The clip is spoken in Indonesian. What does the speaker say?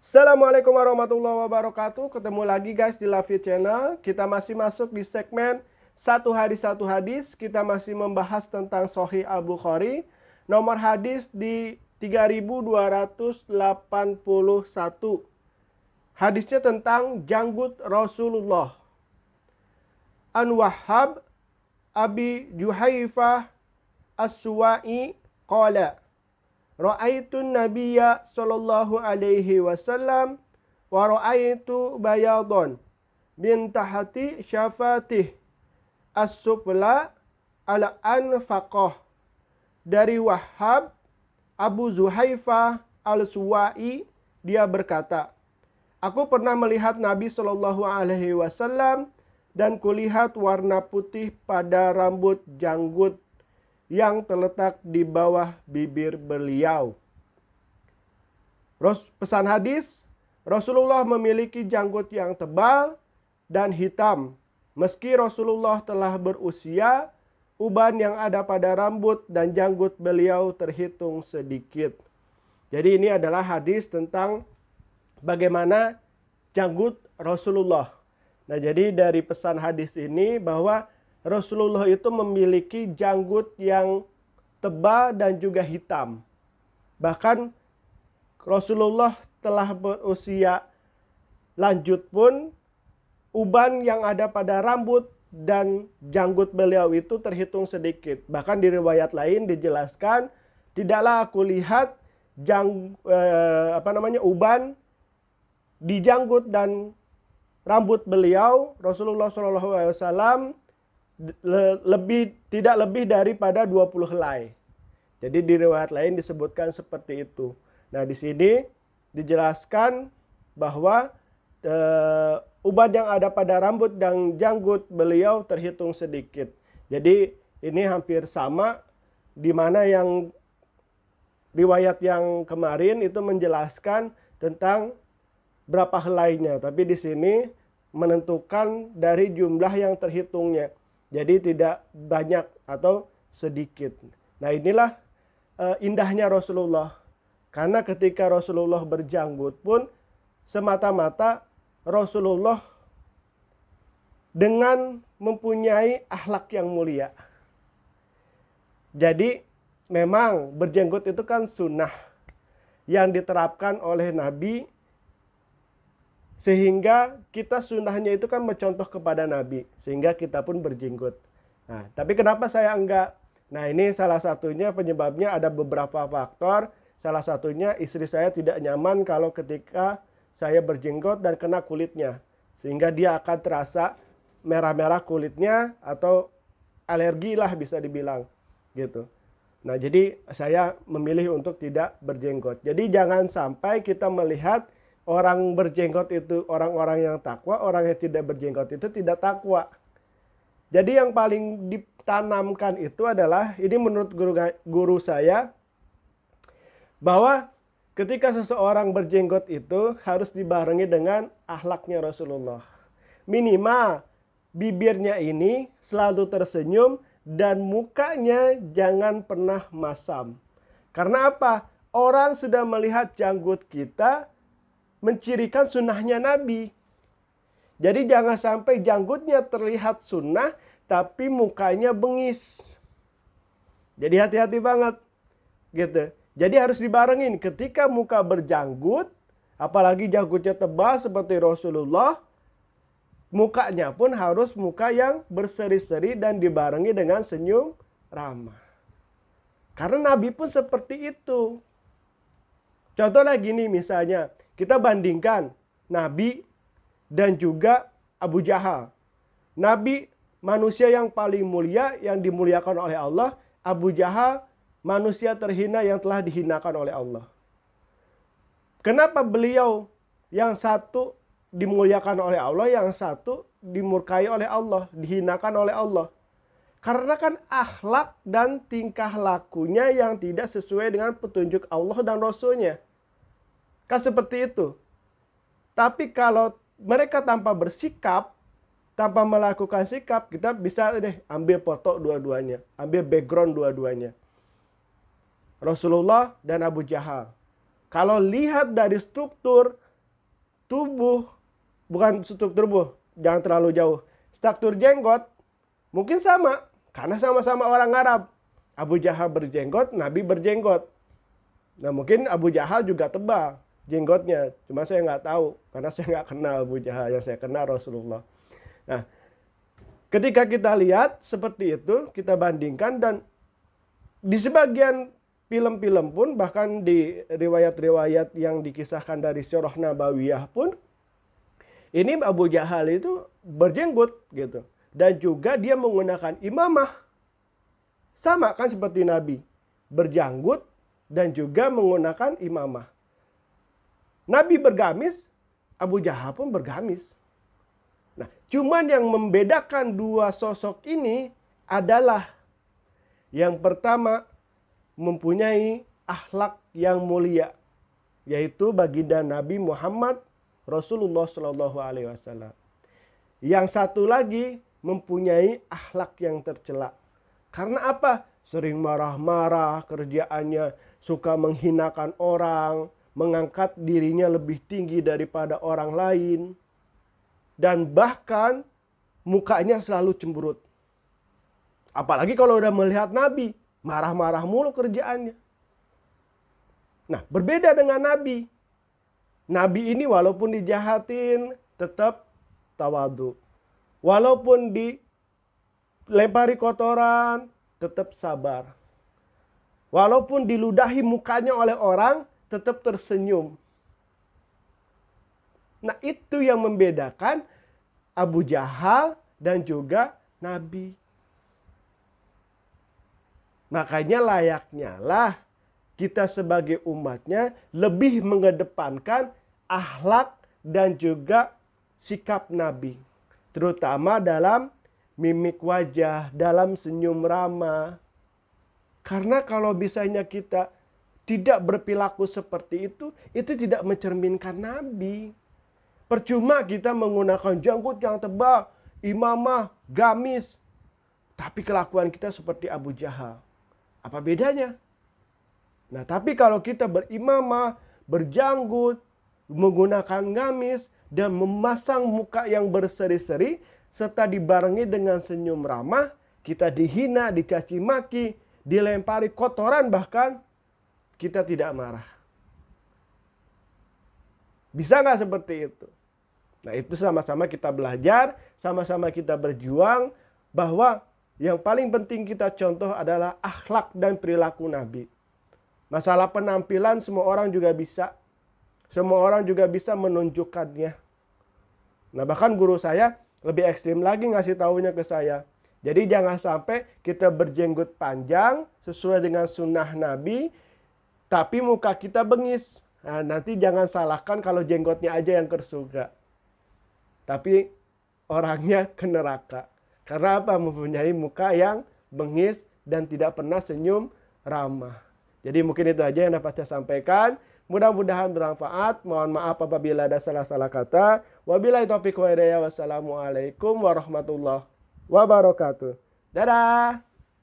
Assalamualaikum warahmatullahi wabarakatuh. Ketemu lagi guys di Lavi Channel. Kita masih masuk di segmen satu hadis. Kita masih membahas tentang Sahih Al-Bukhari. Nomor hadis di 3281. Hadisnya tentang janggut Rasulullah. An Wahhab Abi Juhaifah As-Suwa'i qala Ra'aitun Nabiyya sallallahu alaihi wasallam wa ra'aitu bayadun min tahti syafatih as-sufla ala anfaqah. Dari Wahhab Abu Zuhaifah al-Suwa'i, dia berkata, aku pernah melihat Nabi sallallahu alaihi wasallam dan kulihat warna putih pada rambut janggut yang terletak di bawah bibir beliau. Pesan hadis, Rasulullah memiliki janggut yang tebal dan hitam. Meski Rasulullah telah berusia, uban yang ada pada rambut dan janggut beliau terhitung sedikit. Jadi ini adalah hadis tentang bagaimana janggut Rasulullah. Nah, jadi dari pesan hadis ini bahwa Rasulullah itu memiliki janggut yang tebal dan juga hitam. Bahkan Rasulullah telah berusia lanjut pun, uban yang ada pada rambut dan janggut beliau itu terhitung sedikit. Bahkan di riwayat lain dijelaskan, tidaklah aku lihat uban di janggut dan rambut beliau, Rasulullah SAW, tidak lebih daripada 20 helai. Jadi di riwayat lain disebutkan seperti itu. Nah, di sini dijelaskan bahwa uban yang ada pada rambut dan janggut beliau terhitung sedikit. Jadi ini hampir sama, di mana yang riwayat yang kemarin itu menjelaskan tentang berapa helainya, tapi di sini menentukan dari jumlah yang terhitungnya. Jadi tidak banyak atau sedikit. Nah, inilah indahnya Rasulullah. Karena ketika Rasulullah berjanggut pun semata-mata Rasulullah dengan mempunyai akhlak yang mulia. Jadi memang berjanggut itu kan sunnah yang diterapkan oleh Nabi, sehingga kita sunnahnya itu kan mencontoh kepada Nabi, sehingga kita pun berjenggot. Nah, tapi kenapa saya enggak? Nah, ini salah satunya penyebabnya ada beberapa faktor. Salah satunya istri saya tidak nyaman kalau ketika saya berjenggot dan kena kulitnya, sehingga dia akan terasa merah-merah kulitnya atau alergi lah bisa dibilang gitu. Nah, jadi saya memilih untuk tidak berjenggot. Jadi jangan sampai kita melihat orang berjenggot itu orang-orang yang takwa, orang yang tidak berjenggot itu tidak takwa. Jadi yang paling ditanamkan itu adalah, ini menurut guru saya, bahwa ketika seseorang berjenggot itu harus dibarengi dengan akhlaknya Rasulullah. Minimal bibirnya ini selalu tersenyum dan mukanya jangan pernah masam. Karena apa? Orang sudah melihat janggut kita mencirikan sunnahnya Nabi. Jadi jangan sampai janggutnya terlihat sunnah tapi mukanya bengis. Jadi hati-hati banget gitu. Jadi harus dibarengin, ketika muka berjanggut, apalagi janggutnya tebal seperti Rasulullah, mukanya pun harus muka yang berseri-seri dan dibarengi dengan senyum ramah. Karena Nabi pun seperti itu. Contohnya gini, misalnya kita bandingkan Nabi dan juga Abu Jahal. Nabi manusia yang paling mulia, yang dimuliakan oleh Allah. Abu Jahal manusia terhina yang telah dihinakan oleh Allah. Kenapa beliau yang satu dimuliakan oleh Allah, yang satu dimurkai oleh Allah, dihinakan oleh Allah? Karena kan akhlak dan tingkah lakunya yang tidak sesuai dengan petunjuk Allah dan Rasulnya. Kan seperti itu. Tapi kalau mereka tanpa bersikap, tanpa melakukan sikap, kita bisa ambil foto dua-duanya, ambil background dua-duanya. Rasulullah dan Abu Jahal. Kalau lihat dari struktur, tubuh, bukan struktur tubuh, jangan terlalu jauh. Struktur jenggot mungkin sama, karena sama-sama orang Arab. Abu Jahal berjenggot, Nabi berjenggot. Nah mungkin Abu Jahal juga tebal jenggotnya, cuma saya nggak tahu, karena saya nggak kenal Abu Jahal, yang saya kenal Rasulullah. Nah, ketika kita lihat seperti itu, kita bandingkan, dan di sebagian film-film pun, bahkan di riwayat-riwayat yang dikisahkan dari Sirah Nabawiyah pun, ini Abu Jahal itu berjenggot gitu. Dan juga dia menggunakan imamah. Sama kan seperti Nabi. Berjanggut dan juga menggunakan imamah. Nabi bergamis, Abu Jahal pun bergamis. Nah, cuman yang membedakan dua sosok ini adalah yang pertama mempunyai akhlak yang mulia, yaitu baginda Nabi Muhammad Rasulullah Shallallahu Alaihi Wasallam. Yang satu lagi mempunyai akhlak yang tercela. Karena apa? Sering marah-marah, kerjaannya suka menghinakan orang, mengangkat dirinya lebih tinggi daripada orang lain, dan bahkan mukanya selalu cemberut. Apalagi kalau udah melihat Nabi, marah-marah mulu kerjaannya. Nah, berbeda dengan Nabi. Nabi ini walaupun dijahatin, tetap tawadu. Walaupun dilempari kotoran, tetap sabar. Walaupun diludahi mukanya oleh orang, tetap tersenyum. Nah, itu yang membedakan Abu Jahal dan juga Nabi. Makanya layaknya lah kita sebagai umatnya lebih mengedepankan akhlak dan juga sikap Nabi. Terutama dalam mimik wajah, dalam senyum ramah. Karena kalau misalnya kita tidak berperilaku seperti itu tidak mencerminkan Nabi. Percuma kita menggunakan janggut yang tebal, imamah, gamis, tapi kelakuan kita seperti Abu Jahal. Apa bedanya? Nah, tapi kalau kita berimamah, berjanggut, menggunakan gamis, dan memasang muka yang berseri-seri, serta dibarengi dengan senyum ramah, kita dihina, dicaci maki, dilempari kotoran bahkan, kita tidak marah. Bisa nggak seperti itu? Nah, itu sama-sama kita belajar, sama-sama kita berjuang, bahwa yang paling penting kita contoh adalah akhlak dan perilaku Nabi. Masalah penampilan semua orang juga bisa. Semua orang juga bisa menunjukkannya. Nah, bahkan guru saya lebih ekstrim lagi ngasih tahunya ke saya. Jadi jangan sampai kita berjenggot panjang sesuai dengan sunnah Nabi, tapi muka kita bengis. Nah, nanti jangan salahkan kalau jenggotnya aja yang ke surga, tapi orangnya ke neraka. Karena apa? Mempunyai muka yang bengis dan tidak pernah senyum ramah. Jadi mungkin itu aja yang dapat saya sampaikan. Mudah-mudahan bermanfaat. Mohon maaf apabila ada salah-salah kata. Wabillahi taufiq wa hidayah. Wassalamualaikum warahmatullahi wabarakatuh. Dadah.